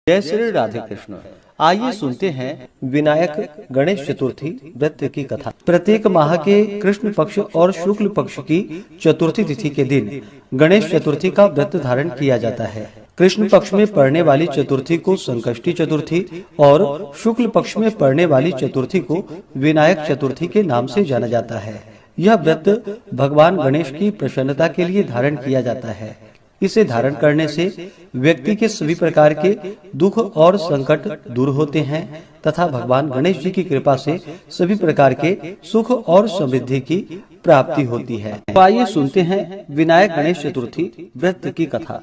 जय श्री राधे कृष्ण। आइए सुनते हैं विनायक गणेश चतुर्थी व्रत की कथा। प्रत्येक माह के कृष्ण पक्ष और शुक्ल पक्ष की चतुर्थी तिथि के दिन गणेश चतुर्थी का व्रत धारण किया जाता है। कृष्ण पक्ष में पड़ने वाली चतुर्थी को संकष्टी चतुर्थी और शुक्ल पक्ष में पड़ने वाली चतुर्थी को विनायक चतुर्थी के नाम से जाना जाता है। यह व्रत भगवान गणेश की प्रसन्नता के लिए धारण किया जाता है। इसे धारण करने से व्यक्ति के सभी प्रकार के दुख और संकट दूर होते हैं तथा भगवान गणेश जी की कृपा से सभी प्रकार के सुख और समृद्धि की प्राप्ति होती है। तो आइए सुनते हैं विनायक गणेश चतुर्थी व्रत की कथा।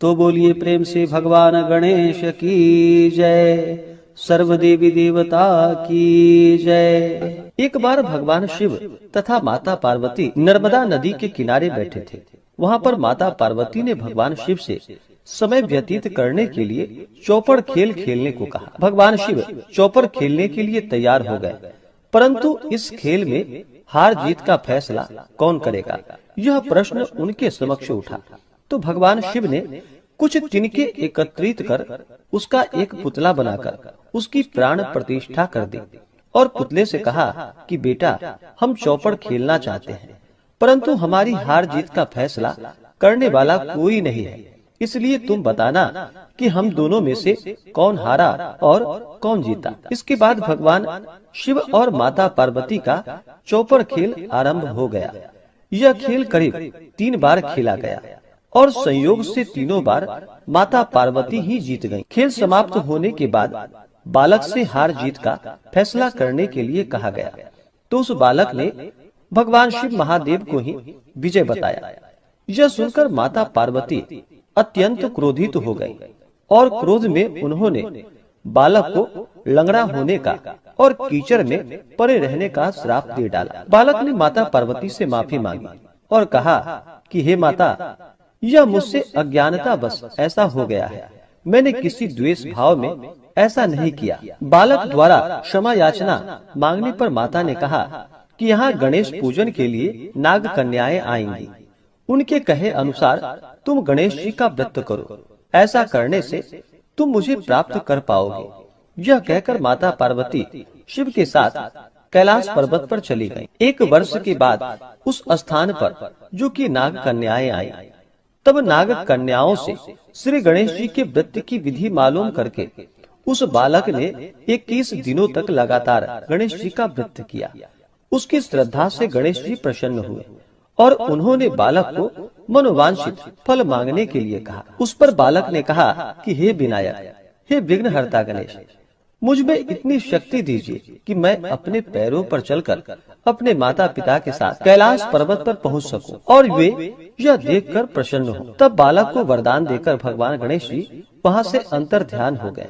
तो बोलिए प्रेम से भगवान गणेश की जय, सर्व देवी देवता की जय। एक बार भगवान शिव तथा माता पार्वती नर्मदा नदी के किनारे बैठे थे। वहाँ पर माता पार्वती ने भगवान शिव से समय व्यतीत करने के लिए चौपड़ खेल खेलने को कहा। भगवान शिव चौपड़ खेलने के लिए तैयार हो गए, परंतु इस खेल में हार जीत का फैसला कौन करेगा, यह प्रश्न उनके समक्ष उठा। तो भगवान शिव ने कुछ तिनके एकत्रित कर उसका एक पुतला बनाकर उसकी प्राण प्रतिष्ठा कर दी और पुतले से कहा कि बेटा, हम चौपड़ खेलना चाहते हैं, परंतु हमारी हार जीत का फैसला करने वाला कोई नहीं है, इसलिए तुम बताना कि हम दोनों में से कौन हारा और कौन जीता। इसके बाद भगवान शिव और माता पार्वती का चौपड़ खेल आरंभ हो गया। यह खेल करीब 3 बार खेला गया और संयोग से तीनों बार माता पार्वती ही जीत गईं। खेल समाप्त होने के बाद बालक से हार जीत का फैसला करने के लिए कहा गया, तो उस बालक ने भगवान शिव महादेव को ही विजय बताया। यह सुनकर माता पार्वती अत्यंत क्रोधित हो गई और क्रोध में उन्होंने बालक को लंगड़ा होने का और कीचड़ में पड़े रहने का श्राप दे डाला। बालक ने माता पार्वती से माफी मांगी और कहा कि हे माता, यह मुझसे अज्ञानता बस ऐसा हो गया है, मैंने किसी द्वेष भाव में ऐसा नहीं किया। बालक द्वारा क्षमा याचना मांगने पर माता ने कहा कि यहाँ गणेश पूजन के लिए नाग कन्याएं आएंगी, उनके कहे अनुसार तुम गणेश जी का व्रत करो, ऐसा करने से तुम मुझे प्राप्त कर पाओगे। यह कहकर माता पार्वती शिव के साथ कैलाश पर्वत पर चली गईं। 1 वर्ष के बाद उस स्थान पर जो कि नाग कन्याएं आई, तब नाग कन्याओं से श्री गणेश जी के व्रत की विधि मालूम करके उस बालक ने 21 दिनों तक लगातार गणेश जी का व्रत किया। उसकी श्रद्धा से गणेश जी प्रसन्न हुए और उन्होंने बालक को मनोवांछित फल मांगने के लिए कहा। उस पर बालक ने कहा कि हे विनायक, हे विघ्नहर्ता गणेश, मुझ में इतनी शक्ति दीजिए कि मैं अपने पैरों पर चलकर अपने माता पिता के साथ कैलाश पर्वत पर पहुंच सकूं और वे यह देखकर प्रसन्न हो। तब बालक को वरदान देकर भगवान गणेश जी वहां से अंतर ध्यान हो गए।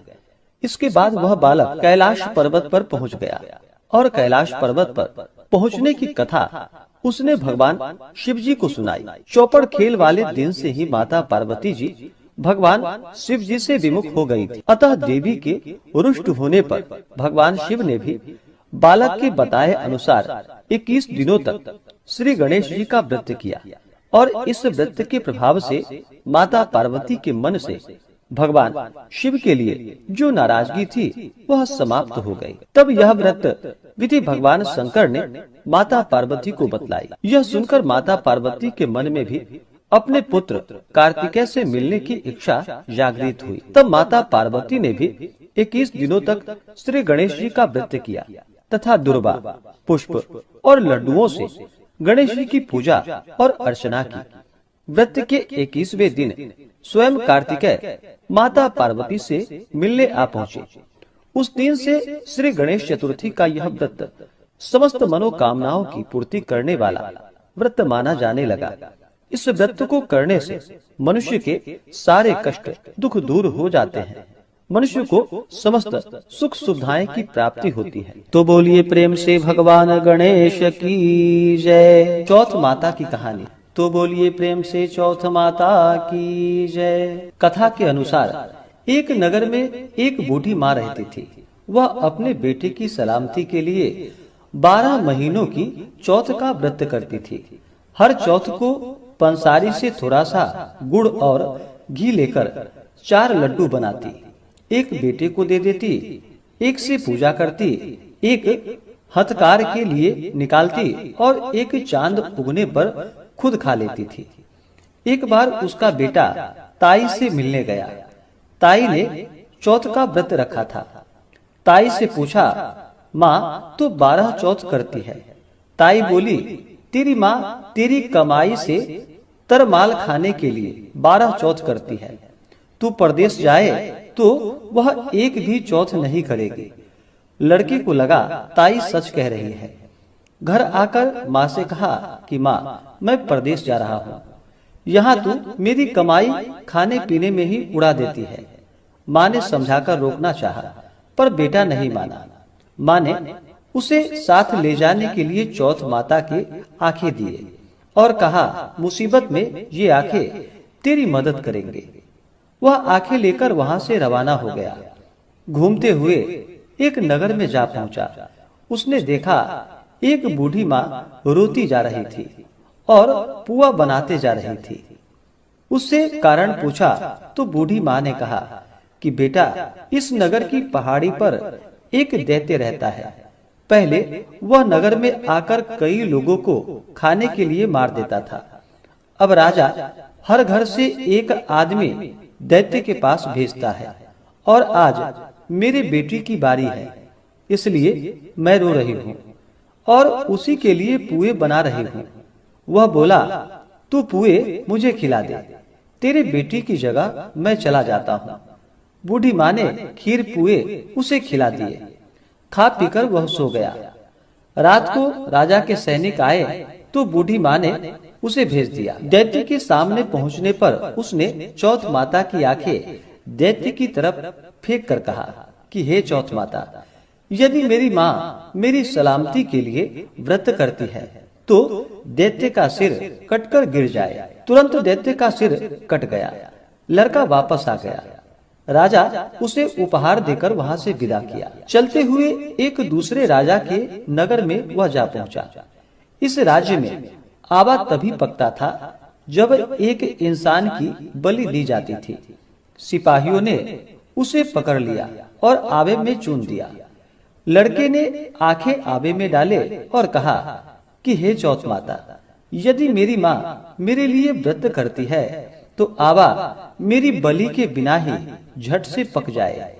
इसके बाद वह बालक कैलाश पर्वत पर पहुंच गया और कैलाश पर्वत पर पहुंचने की कथा उसने भगवान शिव जी को सुनाई। चौपड़ खेल वाले दिन से ही माता पार्वती जी भगवान शिव जी से विमुख हो गई थी। अतः देवी के रुष्ट होने पर भगवान शिव ने भी बालक के बताए अनुसार 21 दिनों तक श्री गणेश जी का व्रत किया और इस व्रत के प्रभाव से माता पार्वती के मन से भगवान शिव के लिए जो नाराजगी थी वह समाप्त हो गई। तब यह व्रत विधि भगवान शंकर ने माता पार्वती को बतलाई। यह सुनकर माता पार्वती के मन में भी अपने पुत्र कार्तिकेय से मिलने की इच्छा जागृत हुई। तब माता पार्वती ने भी 21 दिनों तक श्री गणेश जी का व्रत किया तथा दुर्वा, पुष्प और लड्डुओं से गणेश जी की पूजा और अर्चना की। व्रत के 21वें दिन स्वयं कार्तिकेय माता पार्वती से मिलने आ पहुँचे। उस दिन से श्री गणेश चतुर्थी का यह व्रत समस्त मनोकामनाओं की पूर्ति करने वाला व्रत माना जाने लगा। इस व्रत को करने से मनुष्य के सारे कष्ट दुख दूर हो जाते हैं, मनुष्य को समस्त सुख सुविधाएं की प्राप्ति होती है। तो बोलिए प्रेम से भगवान गणेश की जय। चौथ माता की कहानी। तो बोलिए प्रेम से चौथ माता की जय। कथा के अनुसार एक नगर में एक बूढ़ी माँ रहती थी। वह अपने बेटे की सलामती के लिए 12 महीनों की चौथ का व्रत करती थी। हर चौथ को पंसारी से थोड़ा सा गुड़ और घी लेकर 4 लड्डू बनाती एक बेटे को दे देती, एक से पूजा करती, एक हथकार के लिए निकालती और एक चांद उगने पर खुद खा लेती थी। एक बार उसका बेटा ताई से मिलने गया। ताई ने चौथ का व्रत रखा था। ताई से पूछा, माँ तो 12 चौथ करती है। ताई बोली, तेरी माँ तेरी कमाई से तरमाल खाने के लिए 12 चौथ करती है। तू परदेश जाए तो वह एक भी चौथ नहीं करेगी। लड़के को लगा ताई सच कह रही है। घर आकर माँ से कहा कि माँ, मैं परदेश जा रहा हूँ। यहाँ तू मेरी कमाई खाने पीने में ही उड़ा देती है। माँ ने समझाकर रोकना चाहा, पर बेटा नहीं माना। माँ ने उसे साथ ले जाने के लिए चौथ माता के आंखें दिए और कहा, मुसीबत में ये आंखें तेरी मदद करेंगे। वह आंखें लेकर वहां से रवाना हो गया। घूमते हुए एक नगर में जा पहुंचा। उसने देखा एक बूढ़ी माँ रोती जा रही थी और पुआ बनाते जा रही थी। उससे कारण पूछा तो बूढ़ी माँ ने कहा कि बेटा, इस नगर की पहाड़ी पर एक दैत्य रहता है। पहले वह नगर में आकर कई लोगों को खाने के लिए मार देता था। अब राजा हर घर से एक आदमी दैत्य के पास भेजता है और आज मेरे बेटी की बारी है, इसलिए मैं रो रही हूँ और उसी के लिए पुए बना रही हूँ। वह बोला, तू पुए मुझे खिला दे, तेरे बेटी की जगह मैं चला जाता हूँ। बूढ़ी माँ ने खीर पुए उसे खिला दिए। खा पीकर वह सो गया। रात को राजा के सैनिक आए तो बूढ़ी माँ ने उसे भेज दिया। दैत्य के सामने पहुंचने पर उसने चौथ माता की आंखें दैत्य की तरफ फेंक कर कहा कि हे चौथ माता, यदि मेरी माँ मेरी सलामती के लिए व्रत करती है तो दैत्य का सिर कटकर गिर जाए। तुरंत दैत्य का सिर कट गया। लड़का वापस आ गया। राजा उसे उपहार देकर वहां से विदा किया। चलते हुए एक दूसरे राजा के नगर में वह जा पहुंचा। इस राज्य में आवा तभी पकता था जब एक इंसान की बलि दी जाती थी। सिपाहियों ने उसे पकड़ लिया और आवे में चून दिया। लड़के ने आंखें आवे में डाले और कहा कि हे चौथ माता, यदि मेरी माँ मेरे लिए व्रत करती है तो आवा मेरी बलि के बिना ही झट से पक जाए।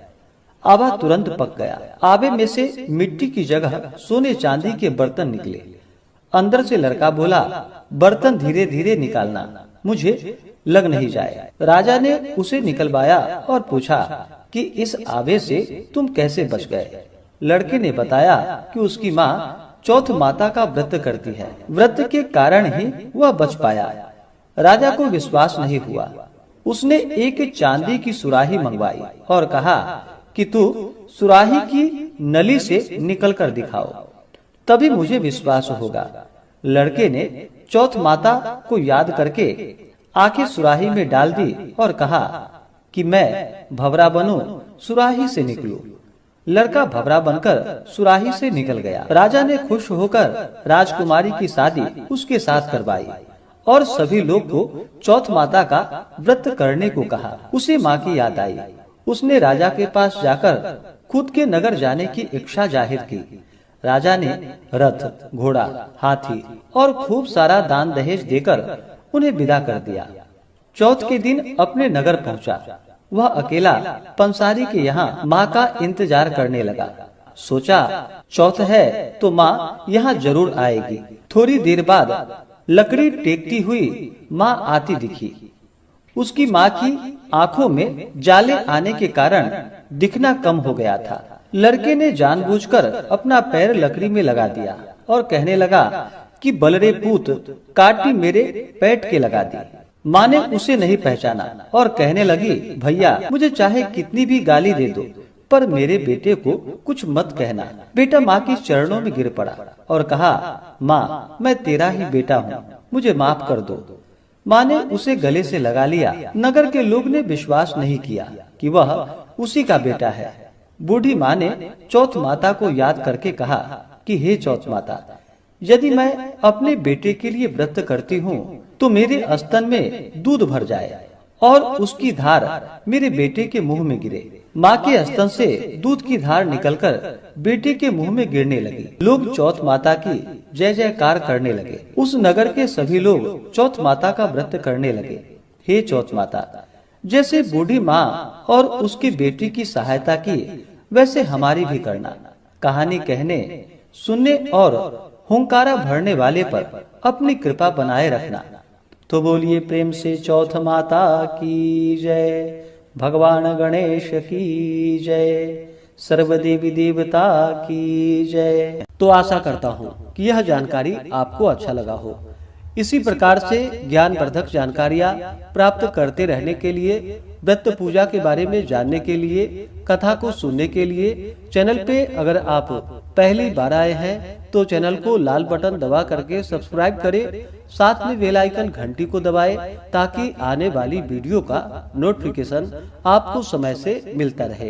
आवा तुरंत पक गया। आवे में से मिट्टी की जगह सोने चांदी के बर्तन निकले। अंदर से लड़का बोला, बर्तन धीरे धीरे निकालना, मुझे लग नहीं जाए। राजा ने उसे निकलवाया और पूछा कि इस आवे से तुम कैसे बच गए। लड़के ने बताया कि उसकी माँ चौथ माता का व्रत करती है, व्रत के कारण ही वह बच पाया। राजा को विश्वास नहीं हुआ। उसने एक चांदी की सुराही मंगवाई और कहा कि तू सुराही की नली से निकल कर दिखाओ, तभी मुझे विश्वास होगा। लड़के ने चौथ माता को याद करके आंखें सुराही में डाल दी और कहा कि मैं भंवरा बनूं, सुराही से निकलूं। लड़का भंवरा बनकर सुराही से निकल गया। राजा ने खुश होकर राजकुमारी की शादी उसके साथ करवाई और सभी लोग को चौथ माता का व्रत करने को कहा। उसे माँ की याद आई। उसने राजा के पास जाकर खुद के नगर जाने की इच्छा जाहिर की। राजा ने रथ, घोड़ा, हाथी और खूब सारा दान दहेज देकर उन्हें विदा कर दिया। चौथ के दिन अपने नगर पहुंचा। वह अकेला पंसारी के यहाँ माँ का इंतजार करने लगा। सोचा चौथ है तो माँ यहाँ जरूर आएगी। थोड़ी देर बाद लकड़ी टेकती हुई माँ आती दिखी। उसकी माँ की आंखों में जाले आने के कारण दिखना कम हो गया था। लड़के ने जानबूझकर अपना पैर लकड़ी में लगा दिया और कहने लगा कि बलरे पूत, काटी मेरे पेट के लगा दी। माँ ने उसे नहीं पहचाना और कहने लगी, भैया मुझे चाहे कितनी भी गाली दे दो, पर मेरे बेटे को कुछ मत कहना। बेटा माँ की चरणों में गिर पड़ा और कहा, माँ मैं तेरा ही बेटा हूँ, मुझे माफ कर दो। माँ ने उसे गले से लगा लिया। नगर के लोग ने विश्वास नहीं किया कि वह उसी का बेटा है। बूढ़ी माँ ने चौथ माता को याद करके कहा कि हे चौथ माता, यदि मैं अपने बेटे के लिए व्रत करती हूँ तो मेरे स्तन में दूध भर जाए और उसकी धार मेरे बेटे के मुंह में गिरे। माँ के स्तन से दूध की धार निकलकर बेटे के मुंह में गिरने लगी। लोग चौथ माता की जय जयकार करने लगे। उस नगर के सभी लोग चौथ माता का व्रत करने लगे। हे चौथ माता, जैसे बूढ़ी माँ और उसके बेटी की सहायता की, वैसे हमारी भी करना। कहानी कहने, सुनने और हुंकारा भरने वाले पर अपनी कृपा बनाए रखना। तो बोलिए प्रेम से चौथ माता की जय, भगवान गणेश की जय, सर्व देवी देवता की जय। तो आशा करता हूँ कि यह जानकारी आपको अच्छा लगा हो। इसी प्रकार से ज्ञानवर्धक जानकारियाँ प्राप्त करते रहने के लिए, व्रत पूजा के बारे में जानने के लिए, कथा को सुनने के लिए चैनल पे अगर आप पहली बार आए हैं तो चैनल को लाल बटन दबा करके सब्सक्राइब करें। साथ में बेल आइकन घंटी को दबाएं ताकि आने वाली वीडियो का नोटिफिकेशन आपको समय से मिलता रहे।